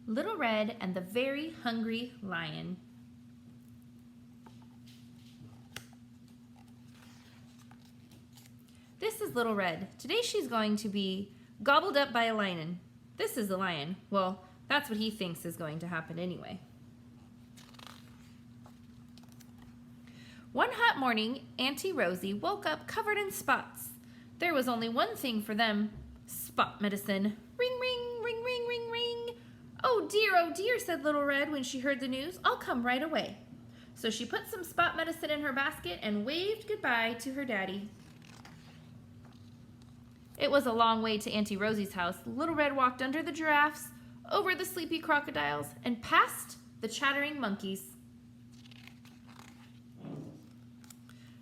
Little Red and the Very Hungry Lion. This is Little Red. Today she's going to be gobbled up by a lion. This is the lion. Well, that's what he thinks is going to happen anyway. One hot morning, Auntie Rosie woke up covered in spots. There was only one thing for them, spot medicine. Ring, ring, ring, ring, ring, ring. Oh dear, said Little Red when she heard the news. I'll come right away. So she put some spot medicine in her basket and waved goodbye to her daddy. It was a long way to Auntie Rosie's house. Little Red walked under the giraffes, over the sleepy crocodiles, and past the chattering monkeys.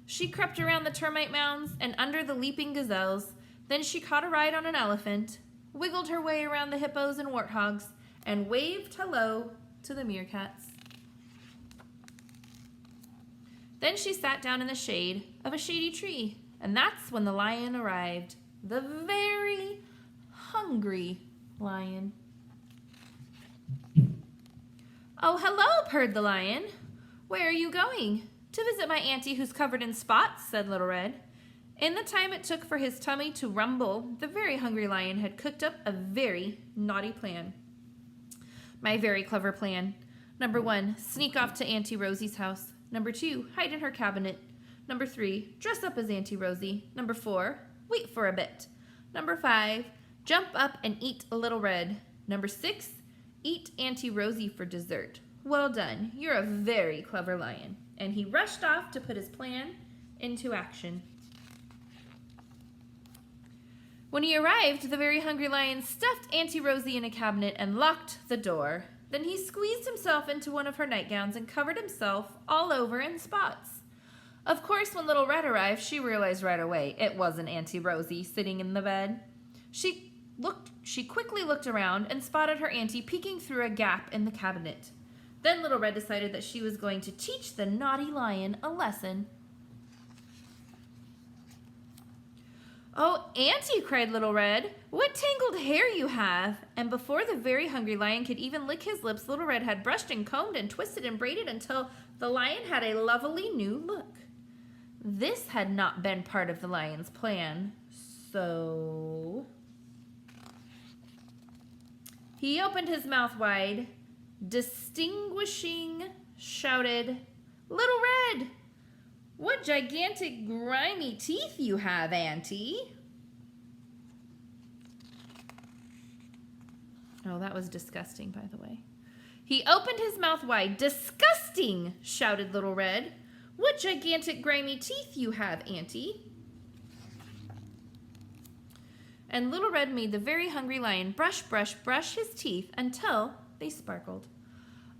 She crept around the termite mounds and under the leaping gazelles. Then she caught a ride on an elephant, wiggled her way around the hippos and warthogs, and waved hello to the meerkats. Then she sat down in the shade of a shady tree, and that's when the lion arrived. The very hungry lion. Oh, hello, purred the lion. Where are you going? To visit my auntie who's covered in spots, said Little Red. In the time it took for his tummy to rumble, the very hungry lion had cooked up a very naughty plan. My very clever plan. Number 1, sneak off to Auntie Rosie's house. Number 2, hide in her cabinet. Number 3, dress up as Auntie Rosie. Number 4, wait for a bit. Number 5, jump up and eat a Little Red. Number 6, eat Auntie Rosie for dessert. Well done, you're a very clever lion. And he rushed off to put his plan into action. When he arrived, the very hungry lion stuffed Auntie Rosie in a cabinet and locked the door. Then he squeezed himself into one of her nightgowns and covered himself all over in spots. Of course, when Little Red arrived, she realized right away it wasn't Auntie Rosie sitting in the bed. She quickly looked around and spotted her auntie peeking through a gap in the cabinet. Then Little Red decided that she was going to teach the naughty lion a lesson. Oh, Auntie, cried Little Red, what tangled hair you have! And before the very hungry lion could even lick his lips, Little Red had brushed and combed and twisted and braided until the lion had a lovely new look. This had not been part of the lion's plan, so he opened his mouth wide, distinguishing, shouted, Little Red! What gigantic, grimy teeth you have, Auntie. Oh, that was disgusting, by the way. He opened his mouth wide. Disgusting, shouted Little Red. What gigantic, grimy teeth you have, Auntie. And Little Red made the very hungry lion brush, brush, brush his teeth until they sparkled.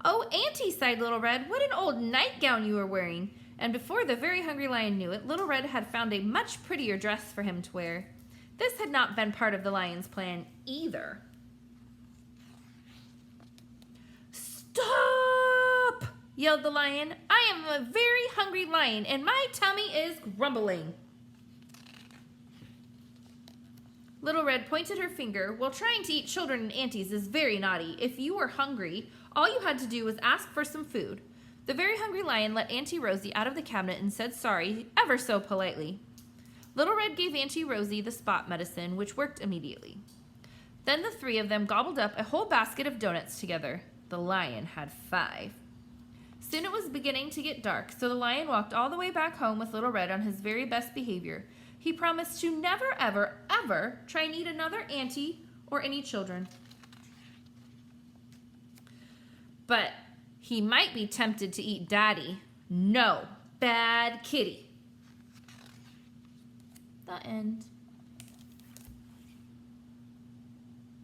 Oh, Auntie, sighed Little Red, what an old nightgown you are wearing. And before the very hungry lion knew it, Little Red had found a much prettier dress for him to wear. This had not been part of the lion's plan either. Stop! Yelled the lion. I am a very hungry lion and my tummy is grumbling. Little Red pointed her finger. Well, trying to eat children and aunties is very naughty. If you were hungry, all you had to do was ask for some food. The very hungry lion let Auntie Rosie out of the cabinet and said sorry ever so politely. Little Red gave Auntie Rosie the spot medicine, which worked immediately. Then the three of them gobbled up a whole basket of donuts together. The lion had 5. Soon it was beginning to get dark, so the lion walked all the way back home with Little Red on his very best behavior. He promised to never, ever, ever try and eat another auntie or any children. But he might be tempted to eat Daddy. No, bad kitty. The end.